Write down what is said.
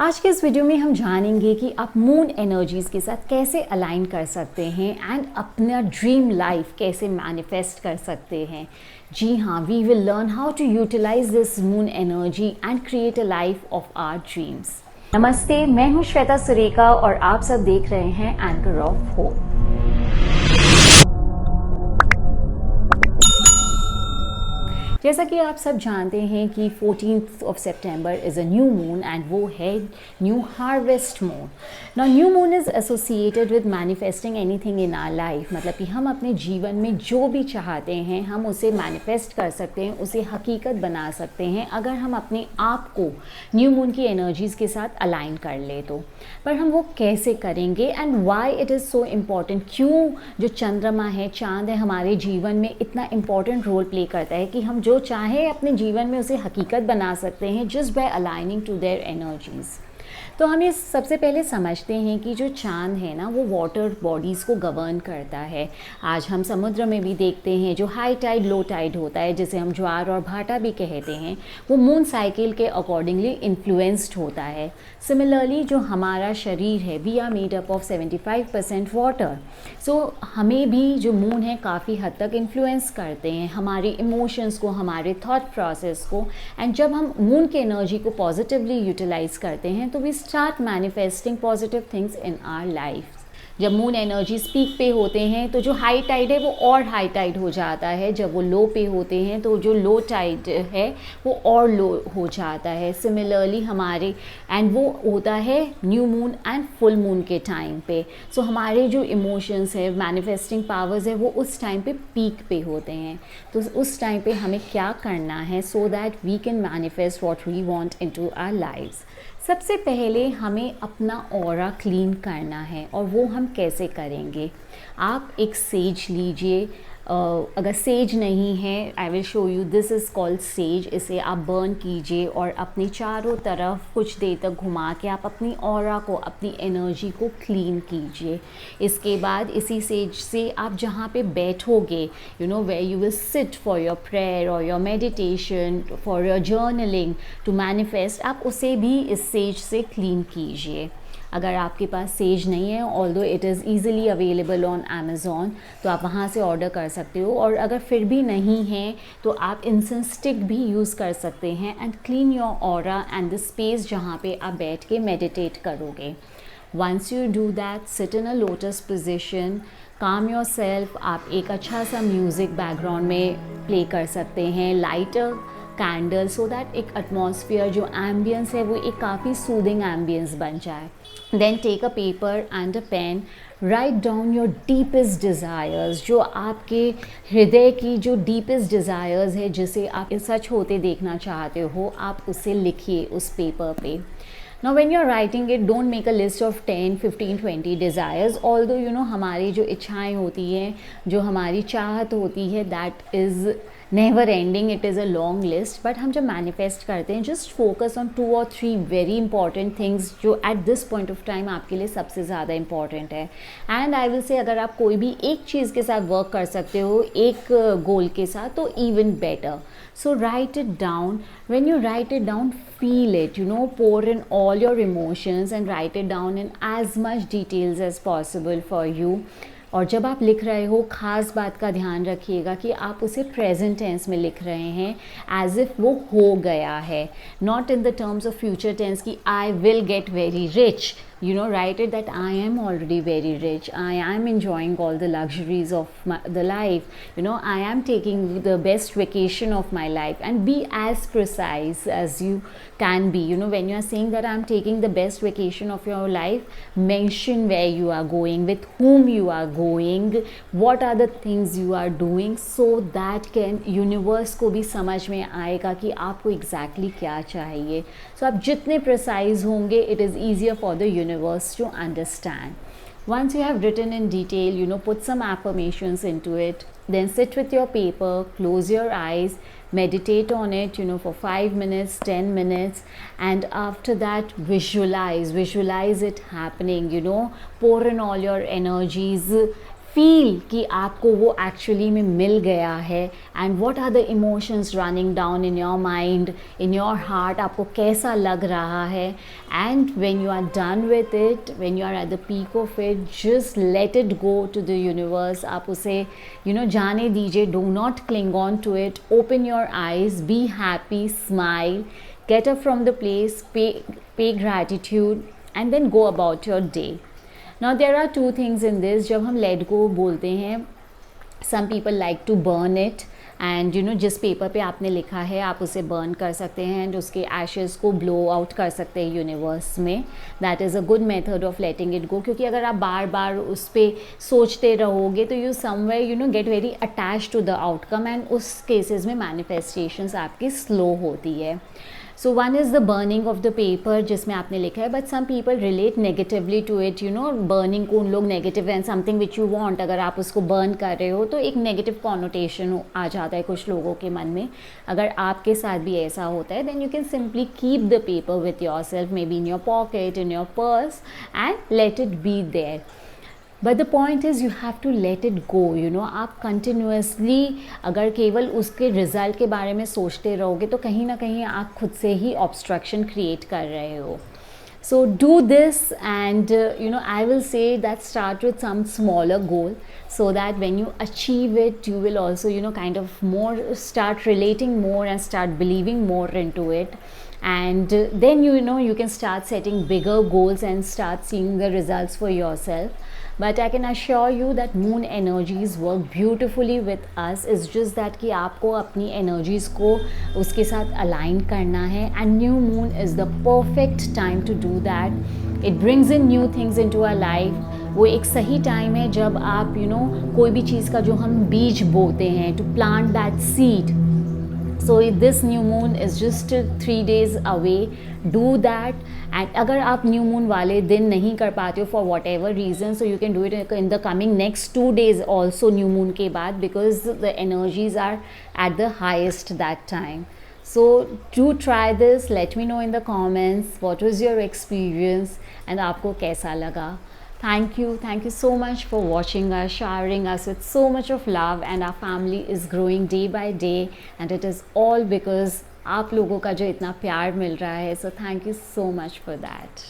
आज के इस वीडियो में हम जानेंगे कि आप मून एनर्जीज़ के साथ कैसे अलाइन कर सकते हैं एंड अपना ड्रीम लाइफ कैसे मैनिफेस्ट कर सकते हैं। जी हाँ, we will learn how to utilise this moon energy and create a life of our dreams. नमस्ते, मैं हूँ श्वेता सुरेखा और आप सब देख रहे हैं एंकर ऑफ होप। जैसा कि आप सब जानते हैं कि 14th of September is a new moon and वो है new harvest moon. Now new moon is associated with manifesting anything in our life, मतलब कि हम अपने जीवन में जो भी चाहते हैं हम उसे मैनिफेस्ट कर सकते हैं, उसे हकीकत बना सकते हैं अगर हम अपने आप को न्यू मून की एनर्जीज़ के साथ अलाइन कर ले तो। पर हम वो कैसे करेंगे and why it is so important, क्यों जो चंद्रमा है, चाँद है, हमारे जीवन में इतना इम्पॉर्टेंट रोल प्ले करता है कि हम जो चाहे अपने जीवन में उसे हकीकत बना सकते हैं just by aligning to their energies. तो हम ये सबसे पहले समझते हैं कि जो चांद है ना, वो वाटर बॉडीज़ को गवर्न करता है। आज हम समुद्र में भी देखते हैं जो हाई टाइड लो टाइड होता है, जिसे हम ज्वार और भाटा भी कहते हैं, वो मून साइकिल के अकॉर्डिंगली इन्फ्लुएंस्ड होता है। सिमिलरली जो हमारा शरीर है, we are made up of 75% water. So हमें भी जो मून है काफ़ी हद तक इन्फ्लुएंस करते हैं, हमारे इमोशंस को, हमारे थॉट प्रोसेस को। एंड जब हम मून की एनर्जी को पॉजिटिवली यूटिलाइज करते हैं तो we start manifesting positive things in our life. जब मून एनर्जी पीक पे होते हैं तो जो हाई टाइड है वो और हाई टाइड हो जाता है, जब वो लो पे होते हैं तो जो लो टाइड है वो और लो हो जाता है। सिमिलरली हमारे एंड वो होता है new moon and full moon के टाइम पे। सो हमारे जो इमोशंस है, मैनिफेस्टिंग पावर्स है, वो उस टाइम पे पीक पे होते हैं। तो उस टाइम पे हमें क्या करना है so that we can manifest what we want into our lives. सबसे पहले हमें अपना ऑरा क्लीन करना है, और वो हम कैसे करेंगे। आप एक सेज लीजिए, अगर सेज नहीं है, I will show you, this is called says. इसे आप बर्न कीजिए और अपने चारों तरफ कुछ देर तक घुमा के आप अपनी ऑरा को, अपनी एनर्जी को क्लीन कीजिए। इसके बाद इसी सेज से आप जहाँ पे बैठोगे, you know, where you will sit for your prayer और your meditation, for your journaling to manifest, आप उसे भी इस सेज से क्लीन कीजिए। अगर आपके पास सेज नहीं है, although it is easily available on Amazon, तो आप वहाँ से ऑर्डर कर सकते हो। और अगर फिर भी नहीं है तो आप इंसेंस स्टिक भी यूज़ कर सकते हैं and clean your aura and the space जहाँ पे आप बैठ के मेडिटेट करोगे। Once you do that, sit in a lotus position, calm yourself. आप एक अच्छा सा म्यूज़िक बैकग्राउंड में प्ले कर सकते हैं, लाइटर कैंडल, सो दैट एक एटमॉस्फेयर जो एम्बियंस है वो एक काफ़ी सूदिंग एम्बियंस बन जाए। Then take a paper and a pen, write down your deepest desires, जो आपके हृदय की जो डीपेस्ट डिज़ायर्स है, जिसे आप सच होते देखना चाहते हो, आप उसे लिखिए उस पेपर पे। Now when you're writing it, don't make a list of 10, 15, 20 desires, although you know हमारी जो इच्छाएं होती हैं, जो हमारी चाहत होती है, that is never ending, it is a long list. But हम जब मैनिफेस्ट करते हैं, जस्ट फोकस ऑन 2 और 3 वेरी इंपॉर्टेंट थिंग्स जो at this point of time आपके लिए सबसे ज़्यादा इंपॉर्टेंट है। एंड आई विल से, अगर आप कोई भी एक चीज़ के साथ वर्क कर सकते हो, एक गोल के साथ, तो even better. So right it down. when you write it down, feel it, you know, pour in all your emotions and write it down in as much details as possible for you. और जब आप लिख रहे हो, ख़ास बात का ध्यान रखिएगा कि आप उसे प्रेजेंट टेंस में लिख रहे हैं, एज इफ़ वो हो गया है, not in the terms of future tense कि I will get very rich. You know, write it that I am already very rich, I am enjoying all the luxuries of the life, you know, I am taking the best vacation of my life, and be as precise as you can be. You know, when you are saying that I am taking the best vacation of your life, mention where you are going, with whom you are going, what are the things you are doing, so that can universe को भी समझ में आएगा कि आपको exactly क्या चाहिए। So आप जितने precise होंगे, it is easier for the universe to understand. Once you have written in detail, you know, put some affirmations into it, then sit with your paper, close your eyes, meditate on it, you know, for 5 minutes, 10 minutes, and after that visualize it happening, you know, pour in all your energies, feel कि आपको वो actually में मिल गया है, and what are the emotions running down in your mind, in your heart, आपको कैसा लग रहा है. And when you are done with it, when you are at the peak of it, just let it go to the universe. आप उसे जाने दीजिए. Do not cling on to it. Open your eyes, be happy, smile, get up from the place, pay gratitude, and then go about your day. Now there are two things in this. जब हम let go बोलते हैं, some people like to burn it, and जिस paper पे आपने लिखा है आप उसे बर्न कर सकते हैं एंड उसके एशेज़ को ब्लो आउट कर सकते हैं यूनिवर्स में. That is a good method of letting it go, क्योंकि अगर आप बार बार उस पर सोचते रहोगे तो you somewhere get very attach to the outcome, and उस केसेस में मैनिफेस्टेशंस आपकी स्लो होती है. So one is the burning of the paper जिसमें आपने लिखा है, but some people relate negatively to it, burning को उन लोग negative and something which you want, अगर आप उसको burn कर रहे हो तो एक negative connotation आ जाता है कुछ लोगों के मन में. अगर आपके साथ भी ऐसा होता है then you can simply keep the paper with yourself, maybe in your pocket, in your purse, and let it be there. But the point is you have to let it go. आप continuously अगर केवल उसके result के बारे में सोचते रहोगे तो कहीं ना कहीं आप खुद से ही ऑब्स्ट्रक्शन क्रिएट कर रहे हो. So do this, and I will say that start with some smaller goal, so that when you achieve it you will also kind of more start relating more and start believing more into it, and then you can start setting bigger goals and start seeing the results for yourself. But I can assure you that moon energies work beautifully with us. It's just that कि आपको अपनी energies को उसके साथ align करना है, and new moon is the perfect time to do that. It brings in new things into our life. वो एक सही टाइम है जब आप कोई भी चीज़ का जो हम बीज बोते हैं, to plant that seed. So this new moon is just 3 days away. Do that. And अगर आप न्यू मून वाले दिन नहीं कर पाते हो for whatever reason, so you can do it in the coming next 2 days also new moon के बाद, because the energies are at the highest that time. So do try this. Let me know in the comments what was your experience and आपको कैसा लगा. Thank you so much for watching us, showering us with so much of love, and our family is growing day by day, and it is all because आप लोगों का जो इतना प्यार मिल रहा है. So thank you so much for that.